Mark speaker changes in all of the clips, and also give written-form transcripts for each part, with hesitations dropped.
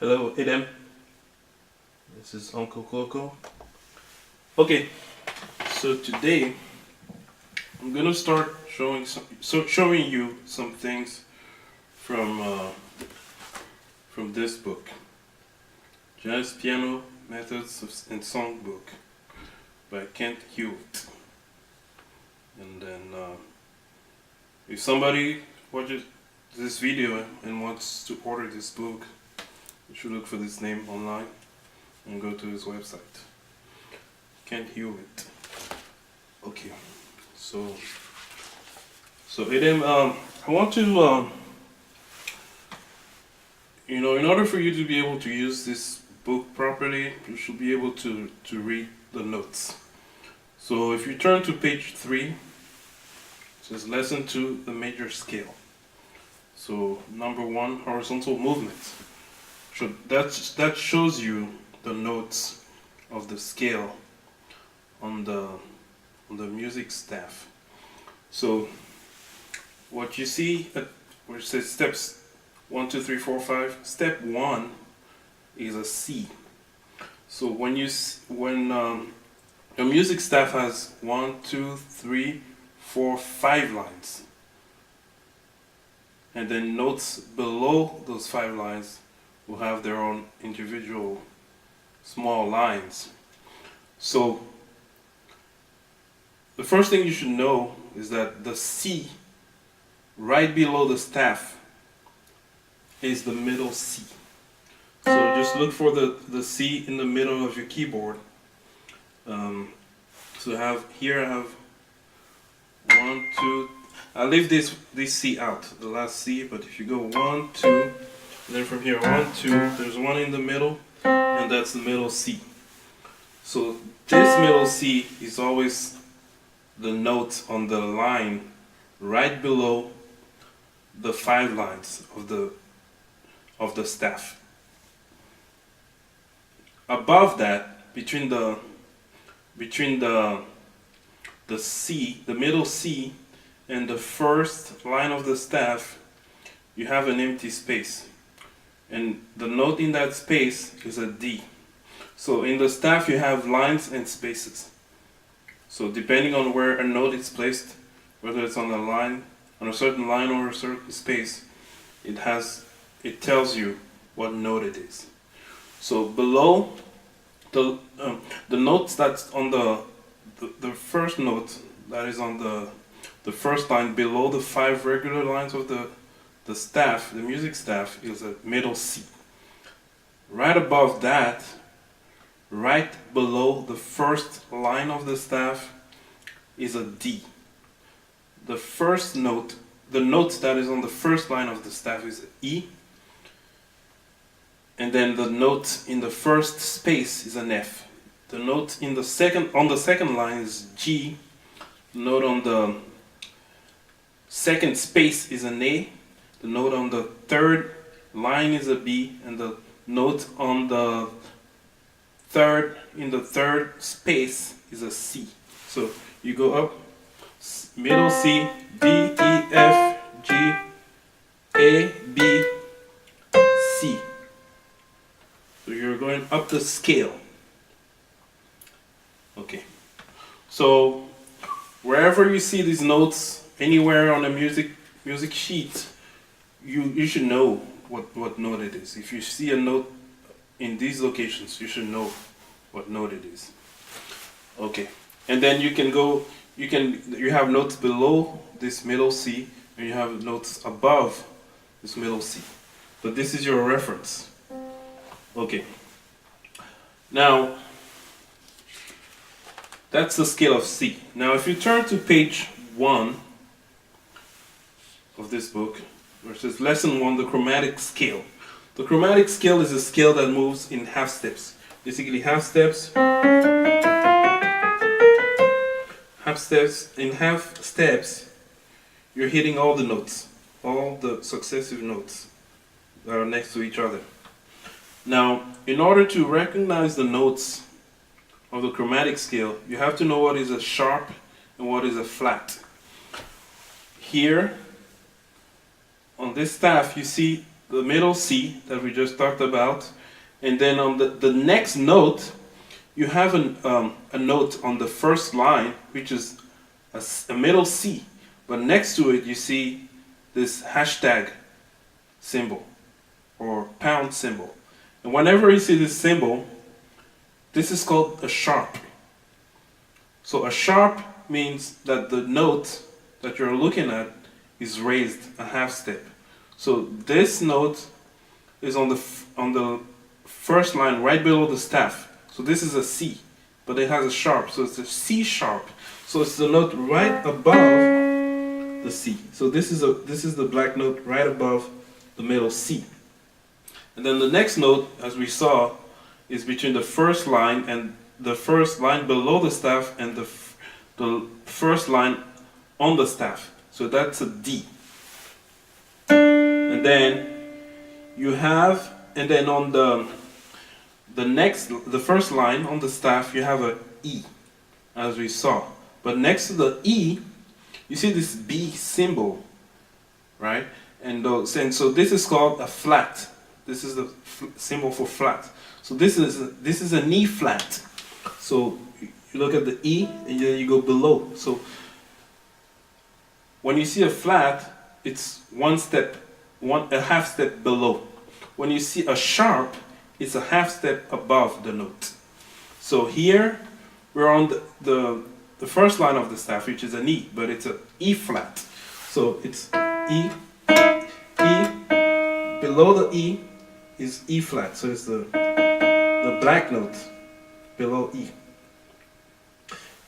Speaker 1: Hello, Idem. This is Uncle Coco. Okay, so today I'm gonna start showing you some things from this book, Jazz Piano Methods and Songbook by Kent Hewitt. And then, if somebody watches this video and wants to order this book, you should look for this name online and go to his website. Kent Hewitt. Okay, so Idem, I want to, in order for you to be able to use this book properly, you should be able to read the notes. So if you turn to page 3, it says Lesson 2, the major scale. So number 1, horizontal movements. So that shows you the notes of the scale on the music staff. So what you see where it says steps 1, 2, 3, 4, 5. Step 1 is a C. So when the music staff has 1, 2, 3, 4, 5 lines, and then notes below those 5 lines will have their own individual small lines. So the first thing you should know is that the C right below the staff is the middle C. So just look for the C in the middle of your keyboard. So I have 1, 2. I leave this C out, the last C, but if you go 1, 2, and then from here 1, 2, there's one in the middle, and that's the middle C. So this middle C is always the note on the line right below the 5 lines of the staff. Above that, between the C, the middle C, and the first line of the staff, you have an empty space, and the note in that space is a D. So in the staff you have lines and spaces. So depending on where a note is placed, whether it's on a certain line or a certain space, it tells you what note it is. So below the notes that's on the first note that is on the first line below the 5 regular lines of the staff, the music staff, is a middle C. Right above that, right below the first line of the staff, is a D. The first note, the note that is on the first line of the staff, is E, and then the note in the first space is an F. The note on the second line is G. The note on the second space is an A. The note on the third line is a B, and the note on the third space is a C. So you go up, middle C, D, E, F, G, A, B, C. So you're going up the scale. Okay. So wherever you see these notes, anywhere on a music sheet, you should know what note it is. If you see a note in these locations, you should know what note it is. Okay. And then you have notes below this middle C, and you have notes above this middle C. But this is your reference. Okay. Now, that's the scale of C. Now, if you turn to page 1 of this book, where it says Lesson 1, the chromatic scale. The chromatic scale is a scale that moves in half steps. Basically, half steps. In half steps, you're hitting all the notes, all the successive notes that are next to each other. Now, in order to recognize the notes of the chromatic scale, you have to know what is a sharp and what is a flat. Here, on this staff, you see the middle C that we just talked about, and then on the next note, you have a note on the first line, which is a middle C, but next to it you see this hashtag symbol or pound symbol. And whenever you see this symbol, this is called a sharp. So a sharp means that the note that you're looking at is raised a half step. So this note is on the first line right below the staff. So this is a C, but it has a sharp, so it's a C sharp. So it's the note right above the C. So this is the black note right above the middle C. And then the next note, as we saw, is between the first line and the first line below the staff and the first line on the staff. So that's a D. And then you have, and then on the first line on the staff, you have a E, as we saw. But next to the E, you see this B symbol, right? And so this is called a flat. This is the symbol for flat. So this is an E flat. So you look at the E and then you go below. So when you see a flat, it's a half step below. When you see a sharp, it's a half step above the note. So here we're on the first line of the staff, which is an E, but it's an E flat. So it's E, E, below the E is E flat. So it's the black note below E.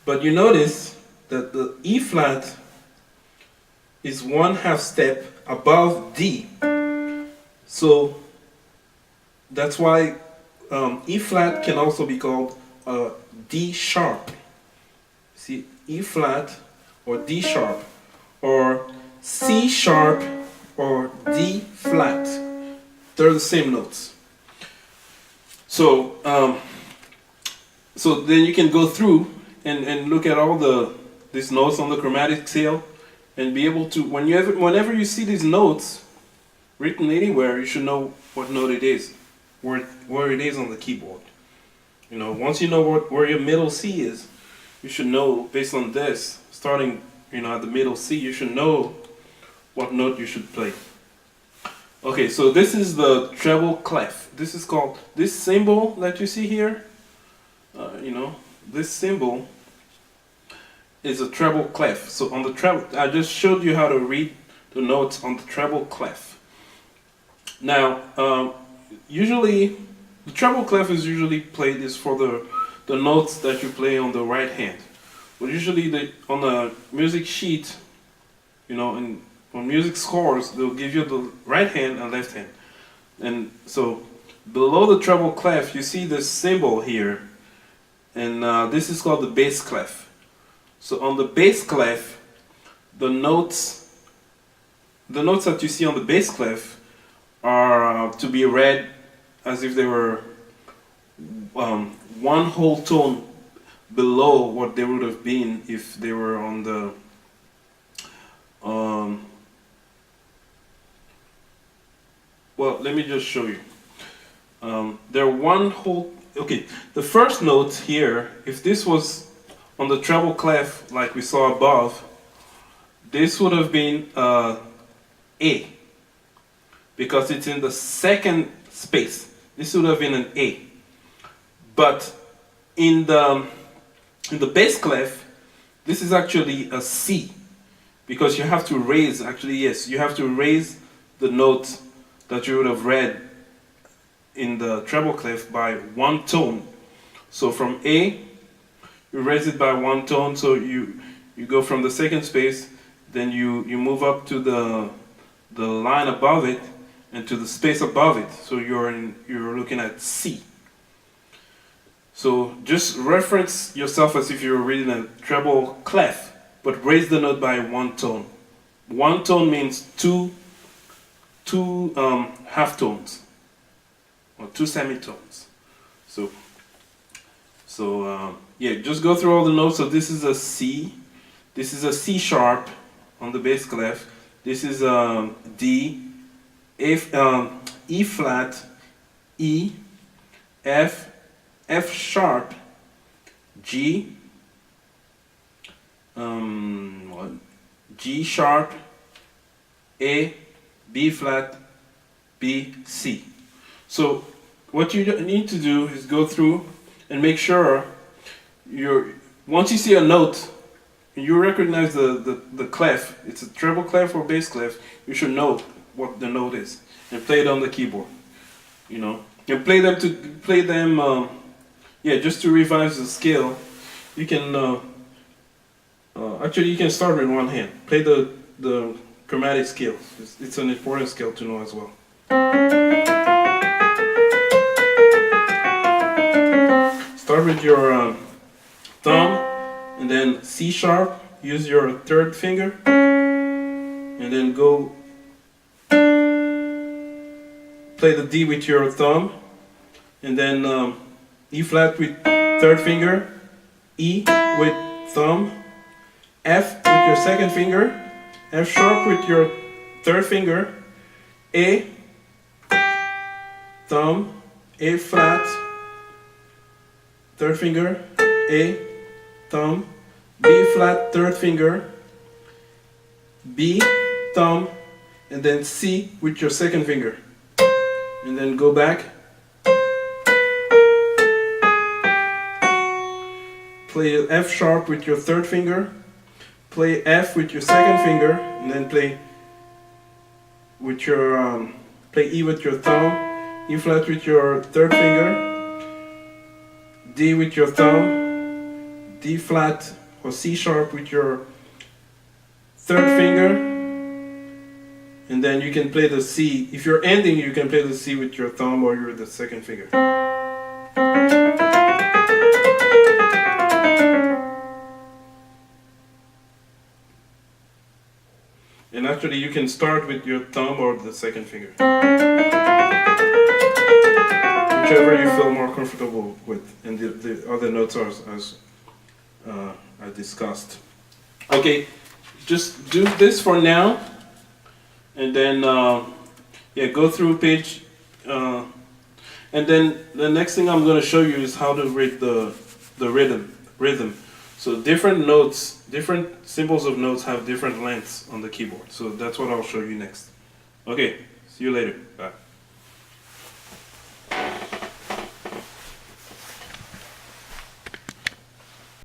Speaker 1: But you notice that the E flat is one half step above D. So that's why E flat can also be called D sharp. See, E flat or D sharp or C sharp or D flat. They're the same notes. So so then you can go through and look at all these notes on the chromatic scale and be able to, whenever you see these notes written anywhere, you should know what note it is, where it is on the keyboard. You know, once you know where your middle C is, you should know, based on this, starting at the middle C, you should know what note you should play. Okay, so this is the treble clef. This is called, this symbol that you see here, this symbol is a treble clef. So on the treble, I just showed you how to read the notes on the treble clef. Now, usually, the treble clef is usually played is for the notes that you play on the right hand. But usually on the music sheet, and on music scores, they'll give you the right hand and left hand. And so below the treble clef, you see this symbol here, and this is called the bass clef. So on the bass clef, the notes that you see on the bass clef are to be read as if they were one whole tone below what they would have been if they were on the well, let me just show you. They're one whole, okay, the first note here, if this was on the treble clef like we saw above, this would have been A, because it's in the second space. This would have been an A. But in the bass clef, this is actually a C, because you have to raise, you have to raise the note that you would have read in the treble clef by one tone. So from A, you raise it by one tone, so you go from the second space, then you move up to the line above it and to the space above it, so you're looking at C. So just reference yourself as if you were reading a treble clef, but raise the note by one tone. One tone means two half tones or two semitones. So yeah, just go through all the notes. So this is a C, this is a C sharp on the bass clef, this is a D, E flat, E, F, F sharp, G, G sharp, A, B flat, B, C. So what you need to do is go through and make sure once you see a note, you recognize the clef, it's a treble clef or bass clef, you should know what the note is and play it on the keyboard. You know, and play them yeah, just to revise the scale. You can actually you can start with one hand. Play the chromatic scale. It's an important scale to know as well. Start with your thumb, and then C sharp. Use your third finger, and then go play the D with your thumb, and then E flat with third finger, E with thumb, F with your second finger, F sharp with your third finger, A, thumb, A flat, third finger, A, thumb, B flat, third finger, B, thumb, and then C with your second finger. And then go back. Play F sharp with your third finger. Play F with your second finger, and then play with your play E with your thumb, E flat with your third finger, D with your thumb, D flat or C sharp with your third finger, and then you can play the C. If you're ending, you can play the C with your thumb or the second finger. And actually you can start with your thumb or the second finger. Whichever you feel more comfortable with, and the other notes are as I discussed. Okay, just do this for now, and then yeah, go through page, and then the next thing I'm going to show you is how to read the rhythm. So different notes, different symbols of notes have different lengths on the keyboard. So that's what I'll show you next. Okay, see you later. Bye.